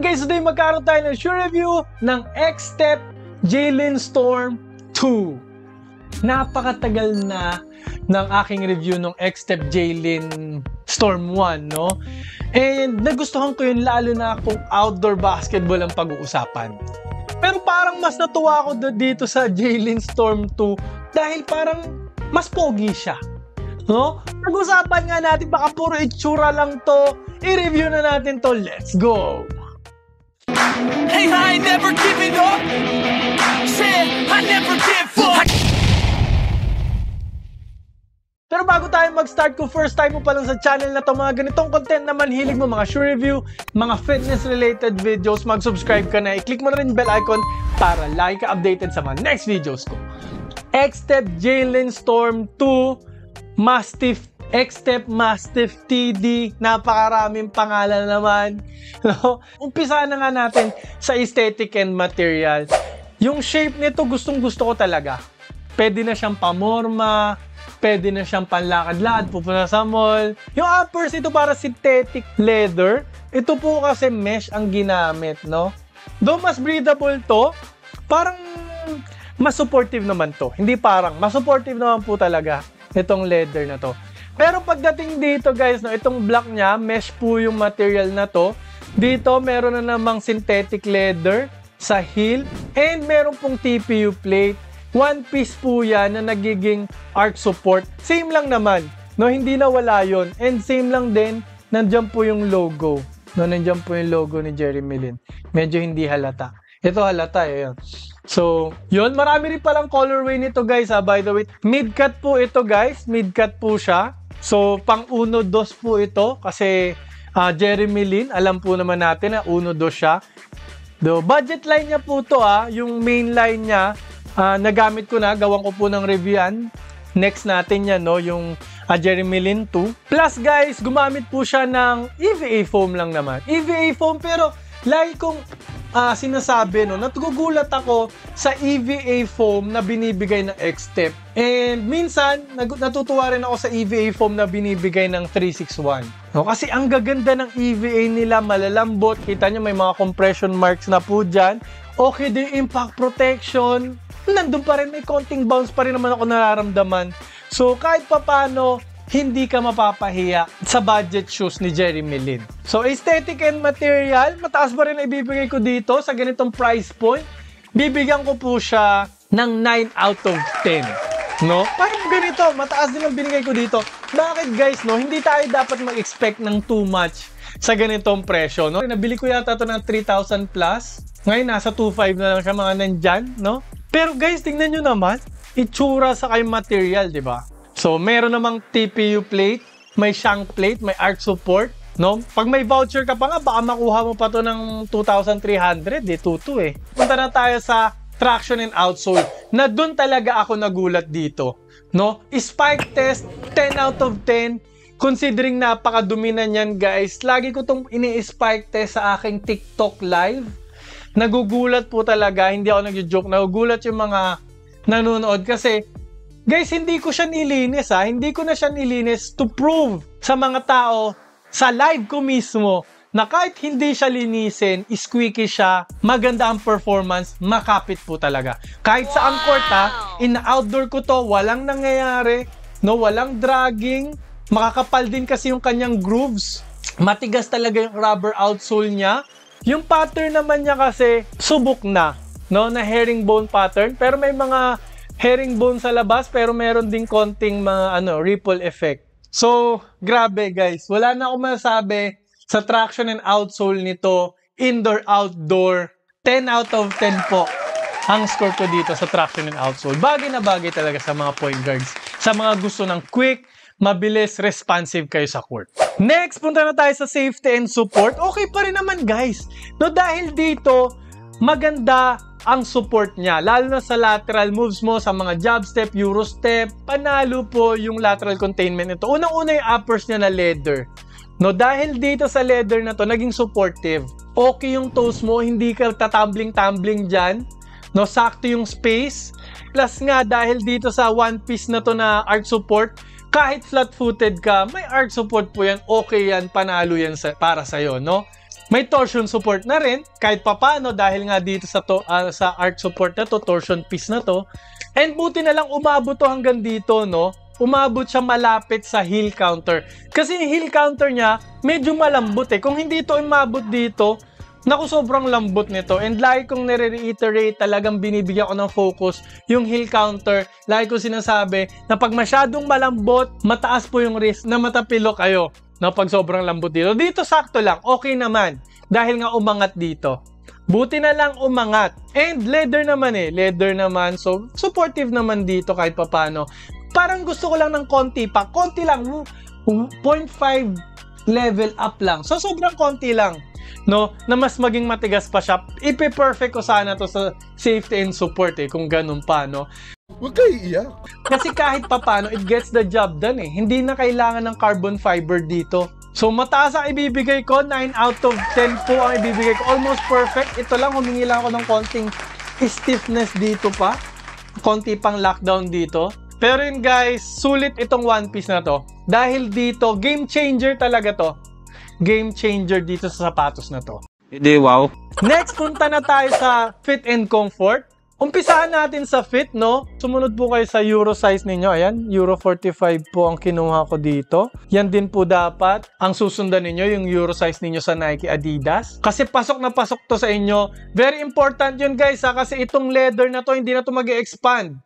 Alright guys, today magkaroon tayo ng shoe review ng X-Step J-Lin Storm 2. Napakatagal na ng aking review ng X-Step J-Lin Storm 1, no? And nagustuhan ko yun lalo na kung outdoor basketball ang pag-uusapan. Pero parang mas natuwa ako dito sa J-Lin Storm 2 dahil parang mas pogi siya. No? Pag-usapan nga natin, baka puro itsura lang to. I-review na natin to. Let's go! Hey, I ain't never giving up. Said I never give up. Pero bago tayo mag-start, kung first time mo pa lang sa channel na to, mga ganitong content na manhilig mo, mga shoe review, mga fitness-related videos, mag-subscribe ka na, i-click mo na rin bell icon para like ka updated sa mga next videos ko. X-Step J-Lin Storm 2 Mastiff X-Step Mastiff TD, napakaraming pangalan naman. No? Umpisa na nga natin sa aesthetic and material. Yung shape nito gustong-gusto ko talaga. Pwede na siyang pamorma, pwede na siyang panlakad-lakad, pupunta sa mall. Yung uppers ito para synthetic leather. Ito po kasi mesh ang ginamit, no? Though mas breathable to, parang mas supportive naman to. Hindi parang, mas supportive naman po talaga itong leather na to. Pero pagdating dito guys, no, itong black niya, mesh po yung material na to. Dito meron na namang synthetic leather sa heel and meron pong TPU plate. One piece po yan na nagiging arch support. Same lang naman, no, hindi na wala yon. And same lang din, nandiyan po yung logo. No, nandiyan po yung logo ni Jeremy Lin. Medyo hindi halata. Ito halata yun. So, yun, marami rin palang colorway nito guys, by the way. Mid-cut po ito guys, mid-cut po siya. So, pang 1-2 po ito kasi Jeremy Lin, alam po naman natin na 1-2 siya. The budget line niya po to, yung main line niya, nagamit ko na, gawan ko po ng review yan. Next natin yan, no, yung Jeremy Lin 2. Plus guys, gumamit po siya ng EVA foam lang naman. EVA foam, pero lagi kong sinasabi, no, natugugulat ako sa EVA foam na binibigay ng X-Step. And minsan, natutuwa rin ako sa EVA foam na binibigay ng 361. No, kasi ang gaganda ng EVA nila, malalambot. Kita nyo, may mga compression marks na po dyan. Okay din impact protection. Nandun pa rin, may konting bounce pa rin naman ako nararamdaman. So, kahit papano, hindi ka mapapahiya sa budget shoes ni Jeremy Lin. So, aesthetic and material, mataas ba rin na ibibigay ko dito sa ganitong price point? Bibigyan ko po siya ng 9 out of 10. No? Parang ganito, mataas din ang binigay ko dito. Bakit guys, no? Hindi tayo dapat mag-expect ng too much sa ganitong presyo, no? Nabili ko yata ito ng 3,000 plus. Ngayon, nasa 2,500 na lang siya mga nandyan, no? Pero guys, tingnan nyo naman, itsura sa kayong material, di ba? So, meron namang TPU plate, may shank plate, may arch support, no? Pag may voucher ka pa nga, baka makuha mo pa to ng 2,300, tutu eh. Punta na tayo sa traction and outsole, na dun talaga ako nagulat dito, no? Spike test, 10 out of 10, considering napakadumi na niyan guys. Lagi ko tong ini-spike test sa aking TikTok live. Nagugulat po talaga, hindi ako nag-joke, nagugulat yung mga nanonood kasi guys, hindi ko siya nilinis hindi ko na siya nilinis to prove sa mga tao sa live ko mismo na kahit hindi siya linisin, squeaky siya, maganda ang performance, makapit po talaga. Kahit sa court in-outdoor ko to, walang nangyayari, no, walang dragging, makakapal din kasi yung kanyang grooves, matigas talaga yung rubber outsole niya. Yung pattern naman niya kasi subok na, no, na herringbone pattern, pero may mga herringbone sa labas, pero meron ding konting mga ripple effect. So, grabe guys. Wala na akong masabi sa traction and outsole nito. Indoor, outdoor. 10 out of 10 po ang score ko dito sa traction and outsole. Bagay na bagay talaga sa mga point guards. Sa mga gusto ng quick, mabilis, responsive kayo sa court. Next, punta na tayo sa safety and support. Okay pa rin naman guys. No, dahil dito, maganda ang support niya, lalo na sa lateral moves mo, sa mga jab step, euro step, panalo po yung lateral containment nito. Unang-una yung uppers niya na leather. No, dahil dito sa leather na to, naging supportive. Okay yung toes mo, hindi ka tatambling-tambling dyan. No, sakto yung space. Plus nga, dahil dito sa one piece na to na arch support, kahit flat-footed ka, may arch support po yan, okay yan, panalo yan para sa'yo, no? May torsion support na rin, kahit papano dahil nga dito sa arc support na to, torsion piece na to. And buti na lang umabot to hanggang dito, no? Umabot siya malapit sa heel counter. Kasi yung heel counter niya, medyo malambot eh. Kung hindi ito umabot dito, naku, sobrang lambot nito. And lagi kong nire-reiterate, talagang binibigyan ko ng focus yung heel counter. Lagi kong sinasabi na pag masyadong malambot, mataas po yung risk na matapilo kayo. No, pag sobrang lambot dito. Dito sakto lang, okay naman. Dahil nga umangat dito. Buti na lang umangat. And leather naman eh. Leather naman. So, supportive naman dito kahit papano. Parang gusto ko lang ng konti pa. Konti lang. 0.5 level up lang. So, sobrang konti lang. No, na mas maging matigas pa siya. Ipe-perfect ko sana to sa safety and support eh. Kung ganun pa, no. Huwag kayo iiyak. Kasi kahit papano, it gets the job done eh. Hindi na kailangan ng carbon fiber dito. So, mataas ang ibibigay ko. 9 out of 10 po ang ibibigay ko. Almost perfect. Ito lang, humingi lang ako ng konting stiffness dito pa. Konti pang lockdown dito. Pero yun guys, sulit itong one piece na to. Dahil dito, game changer talaga to. Game changer dito sa sapatos na to. Hindi, wow. Next, punta na tayo sa fit and comfort. Umpisahan natin sa fit, no? Sumunod po kayo sa Euro size ninyo. Ayan, Euro 45 po ang kinuha ko dito. Yan din po dapat ang susundan ninyo, yung Euro size ninyo sa Nike, Adidas. Kasi pasok na pasok to sa inyo. Very important yun guys, ha? Kasi itong leather na to, hindi na to mag-expand.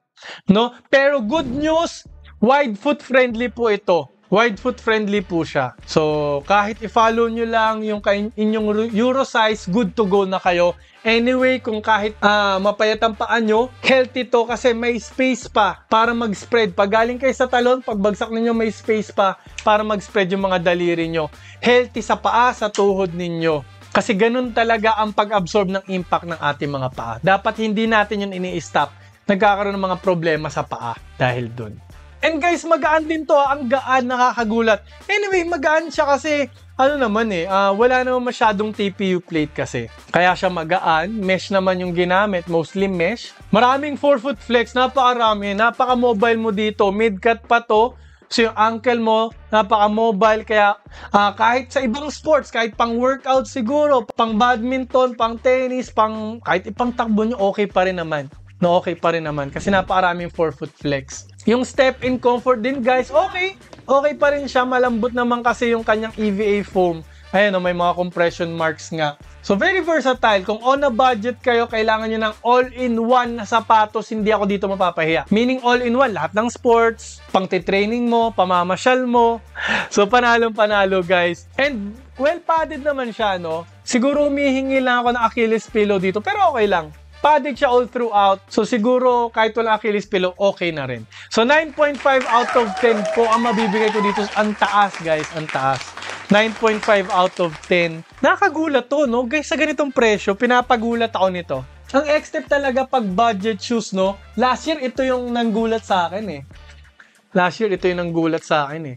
No? Pero good news, wide foot friendly po ito. Wide foot friendly po siya. So, kahit i-follow nyo lang yung inyong Euro size, good to go na kayo. Anyway, kung kahit mapayat ang paa nyo, healthy to kasi may space pa para mag-spread. Pag galing kayo sa talon, pagbagsak ninyo may space pa para mag-spread yung mga daliri nyo. Healthy sa paa, sa tuhod ninyo. Kasi ganun talaga ang pag-absorb ng impact ng ating mga paa. Dapat hindi natin yun ini-stop. Nagkakaroon ng mga problema sa paa dahil dun. And guys, magaan din to. Ang gaan, nakakagulat. Anyway, magaan siya kasi, ano naman eh, wala naman masyadong TPU plate kasi. Kaya siya magaan. Mesh naman yung ginamit, mostly mesh. Maraming forefoot flex, napakarami. Napaka-mobile mo dito. Mid-cut pa to. So yung ankle mo, napaka-mobile. Kaya kahit sa ibang sports, kahit pang workout siguro, pang badminton, pang tennis, kahit ipang takbo nyo, okay pa rin naman. No, okay pa rin naman kasi napakaraming forefoot flex. Yung step in comfort din guys, okay. Okay pa rin siya, malambot naman kasi yung kanyang EVA foam. Ayan, may mga compression marks nga. So very versatile. Kung on a budget kayo, kailangan nyo ng all-in-one na sapatos, hindi ako dito mapapahiya. Meaning all-in-one, lahat ng sports, pang-training mo, pamamasyal mo. So panalong-panalo guys. And well padded naman siya, no? Siguro humihingi lang ako ng Achilles pillow dito, pero okay lang. Padded siya all throughout. So, siguro kahit wala Achilles pillow, okay na rin. So, 9.5 out of 10 po ang mabibigay ko dito. Ang taas, guys. Ang taas. 9.5 out of 10. Nakagulat to, no? Guys, sa ganitong presyo, pinapagulat ako nito. Ang X-Step talaga pag budget shoes, no? Last year, ito yung nanggulat sa akin, eh. Last year, ito yung nanggulat sa akin, eh.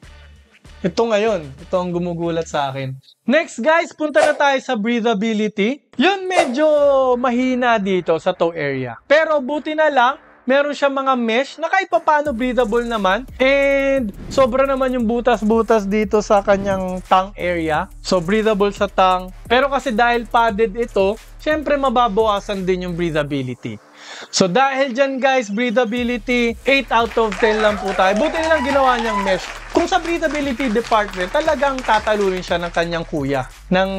Ito ngayon, ito ang gumugulat sa akin. Next guys, punta na tayo sa breathability. Yun medyo mahina dito sa toe area. Pero buti na lang, meron siya mga mesh na kahit paano breathable naman. And sobra naman yung butas-butas dito sa kanyang tongue area. So breathable sa tongue. Pero kasi dahil padded ito, syempre mababawasan din yung breathability. So dahil dyan guys, breathability, 8 out of 10 lang po tayo. Buti nilang ginawa niyang mesh. Kung sa breathability department, talagang tatalunin siya ng kanyang kuya, ng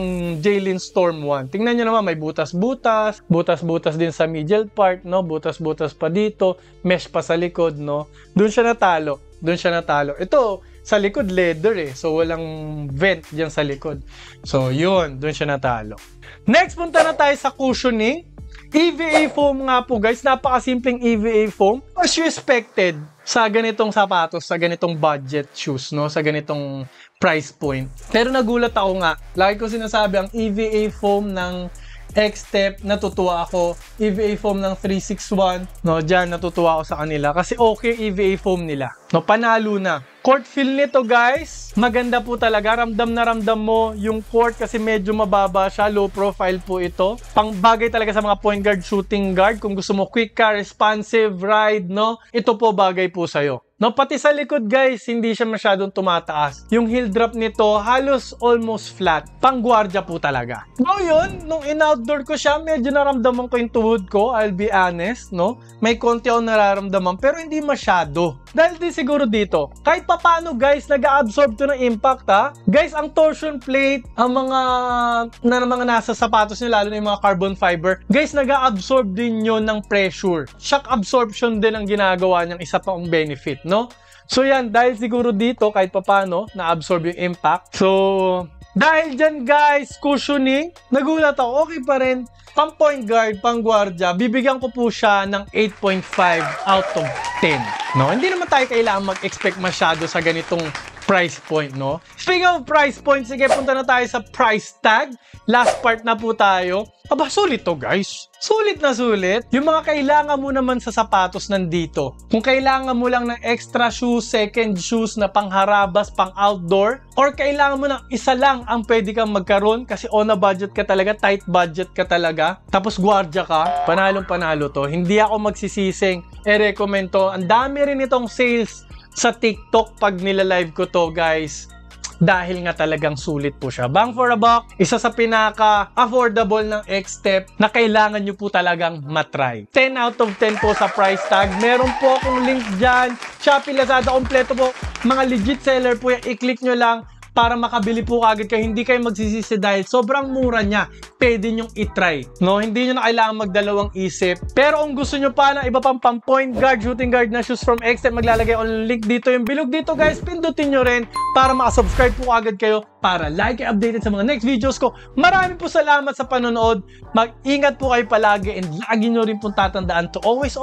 Jalen Storm 1. Tingnan nyo naman, may butas-butas, butas-butas din sa medial part, no? Butas-butas pa dito, mesh pa sa likod, no? Doon siya natalo. Doon siya natalo. Ito, sa likod, leather eh. So, walang vent dyan sa likod. So, yun. Doon siya natalo. Next, punta na tayo sa cushioning. EVA foam nga po guys, napakasimpleng EVA foam. As you expected sa ganitong sapatos, sa ganitong budget shoes, no? Sa ganitong price point. Pero nagulat ako nga. Lagi ko sinasabi, ang EVA foam ng X-Step, natutuwa ako. EVA foam ng 361, no? Diyan natutuwa ako sa kanila kasi okay EVA foam nila. No, panalo na. Court feel nito guys, maganda po talaga. Ramdam na ramdam mo yung court kasi medyo mababa siya, low profile po ito. Pangbagay talaga sa mga point guard, shooting guard. Kung gusto mo quick ka, responsive ride, no? Ito po bagay po sa'yo. No, pati sa likod guys, hindi siya masyadong tumataas. Yung heel drop nito, halos almost flat. Pang-gwardiya po talaga. Ngayon, nung in-outdoor ko siya, medyo naramdaman ko yung tuhod ko, I'll be honest, no? May konti akong nararamdaman, pero hindi masyado. Dahil din siguro dito, kahit papano guys, nag-absorb to ng impact ha. Guys, ang torsion plate, ang mga nasa sapatos nyo, lalo na yung mga carbon fiber, guys, nag-absorb din yun ng pressure. Shock absorption din ang ginagawa niyang isa pang benefit, no? So yan, dahil siguro dito, kahit papano, na-absorb yung impact. So, dahil dyan guys, cushioning, nagulat ako, okay pa rin. Pang point guard, pang gwardiya, bibigyan ko po siya ng 8.5 out of 10. No? Hindi naman tayo kailangan mag-expect masyado sa ganitong price point, no? Speaking of price point, sige, punta na tayo sa price tag. Last part na po tayo. Aba, sulit to guys. Sulit na sulit. Yung mga kailangan mo naman sa sapatos nandito. Kung kailangan mo lang ng extra shoes, second shoes na pangharabas, pang outdoor, or kailangan mo ng isa lang ang pwede kang magkaroon kasi on a budget ka talaga, tight budget ka talaga, tapos gwardiya ka, panalong panalo to. Hindi ako magsisising, recommend to. Ang dami rin itong sales sa TikTok pag nilalive ko to guys. Dahil nga talagang sulit po siya. Bang for a buck, isa sa pinaka-affordable ng X-Step na kailangan nyo po talagang matry. 10 out of 10 po sa price tag. Meron po akong link dyan. Shopee, Lazada, kompleto po. Mga legit seller po yan. I-click nyo lang para makabili po kagad kayo. Hindi kayo magsisisi dahil sobrang mura niya. Pwede nyong itry. No? Hindi nyo na kailangan magdalawang isip. Pero kung gusto nyo pa ng iba pang point guard, shooting guard na shoes from X-Step, maglalagay ang link dito. Yung bilog dito guys, pindutin nyo rin para makasubscribe po kagad kayo para like and updated sa mga next videos ko. Maraming po salamat sa panonood. Mag-ingat po kayo palagi and lagi nyo rin pong tatandaan to always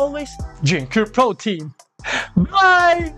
drink your protein. Bye!